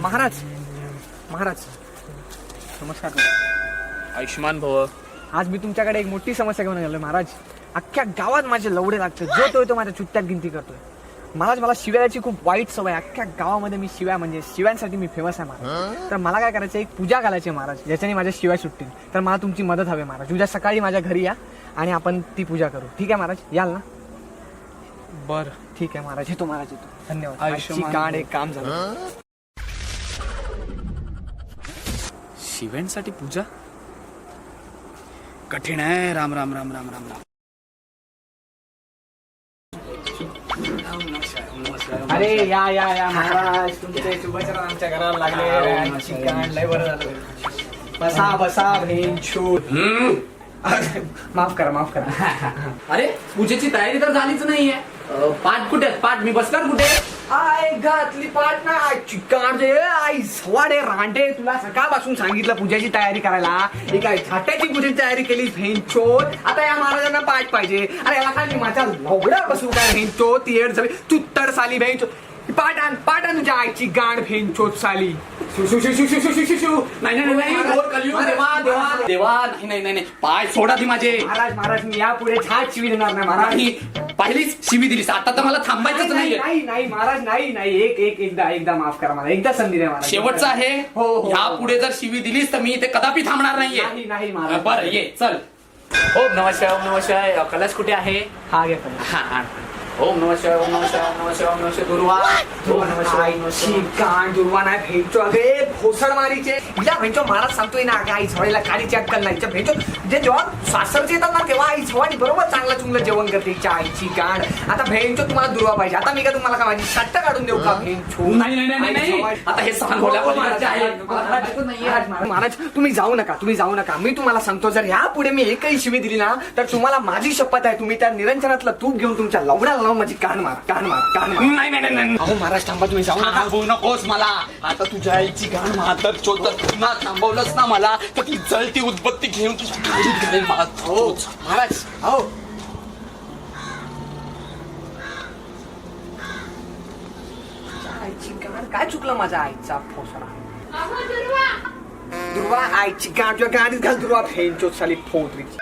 महाराज महाराज नमस्कार. आयुष्मान भव. आज मी तुमच्याकडे एक मोठी समस्या घेऊन आलोय महाराज. अख्ख्या गावात माझे लवडे लागते, जो तो माझ्या चुट्ट्यात गिनती करतोय. महाराज मला शिव्याची खूप वाईट सवय. अख्ख्या गावामध्ये मी शिव्यांसाठी मी फेमस आहे महाराज. तर मला काय करायचं, एक पूजा घालायची महाराज, ज्याच्याने माझ्या शिव्या सुटतील. तर मला तुमची मदत हवी महाराज. उद्या सकाळी माझ्या घरी या आणि आपण ती पूजा करू. ठीक आहे महाराज, याल ना? बर ठीक आहे महाराज, येतो महाराज, येतो. धन्यवाद. आयुष्यमान कांड एक काम झालं. शिव्यांसाठी पूजा कठीण आहे. राम राम राम राम राम राम. अरे या या या महाराज, तुमचे शुभचरण आमच्या घराला लागले. कांड लय बरं झालं. बसा बसा भेंचू. माफ करा माफ करा. अरे पूजेची तयारी तर झालीच नाहीये. पाठ कुठे आहेत? पाठ मी बसणार कुठे? आय घातली पाठ ना. चिकांडे आई सवाडे रांडे, तुला सकाळपासून सांगितलं पूजेची तयारी करायला. ही काय झाट्याची पूजेची तयारी केली भेंचोत. आता या महाराजांना पाठ पाहिजे. अरे याला काय माझ्या लवड्या बसू काय भेंचो. ती एड झाली तू तर साली भेंचो. पाठ आण तुझ्या आईची गांड भेंचोत साली. नाही पाय सोडा ती माझे. महाराज महाराज मी यापुढे झाड शिवी देणार नाही महाराज. पहिलीच शिवी दिलीस, आता तर मला थांबायचंच नाहीये. नाही नाही महाराज, नाही नाही. एकदा माफ करा मला. एकदा संधी द्या महाराज. शेवटचं आहे. हो. या पुढे जर शिवी दिलीस तर मी इथे कदापि थांबणार नाहीये. नाही महाराज. बरं ये चल. ओम नमः शिवाय. ओम नमः शिवाय. कलश कुठे आहे? हा घे. हा. ओम नमः शिवाय. ओम नमः शिवाय. ओम नमः शिवाय. ओम नमः शिवाय. दुर्वा. ओम नमः शिवाय. कान दुर्वा नाही भेंचो. अगे भोसड मारीचे या भेंचो. महाराज सांगतोय ना, आई सवयीला काडीची अक्कल नाही भेंचो. जे जेव्हा सासरचे येतात ना, तेव्हा आई सवानी बरोबर चांगलं चुंगलं जेवण करते. आईची गांड. आता भेंचो तुम्हाला दुर्वा पाहिजे. आता मी का तुम्हाला का माझी सट्ट काढून देऊ का भेंचो? नाही. आता हे सहन होण्याचे आहे. महाराज तुम्ही जाऊ नका. मी तुम्हाला सांगतो, जर या पुढे मी एकही शिवी दिली ना, तर तुम्हाला माझी शपथ आहे, तुम्ही त्या निरंजनातलं तूप घेऊन तुमच्या लवड्याला लावून माझी कान मार. नाही. अहो महाराज थांबा, तुम्ही जाऊ नका. थांबवू नकोस मला. आता तुझ्या आईची गाण मातर चोतर पुन्हा थांबवलंच ना मला, तर ती जळती उद्बत्ती घेऊन तुझ्या गाडीत घालेल मला. हो महाराज. हो आईची गाण काय चुकलं माझ्या आईचा फोसडा. दुर्वा आईची गाण तुझ्या गाडीत घाल. दुर्वा फेंचोत साली फोतरीची.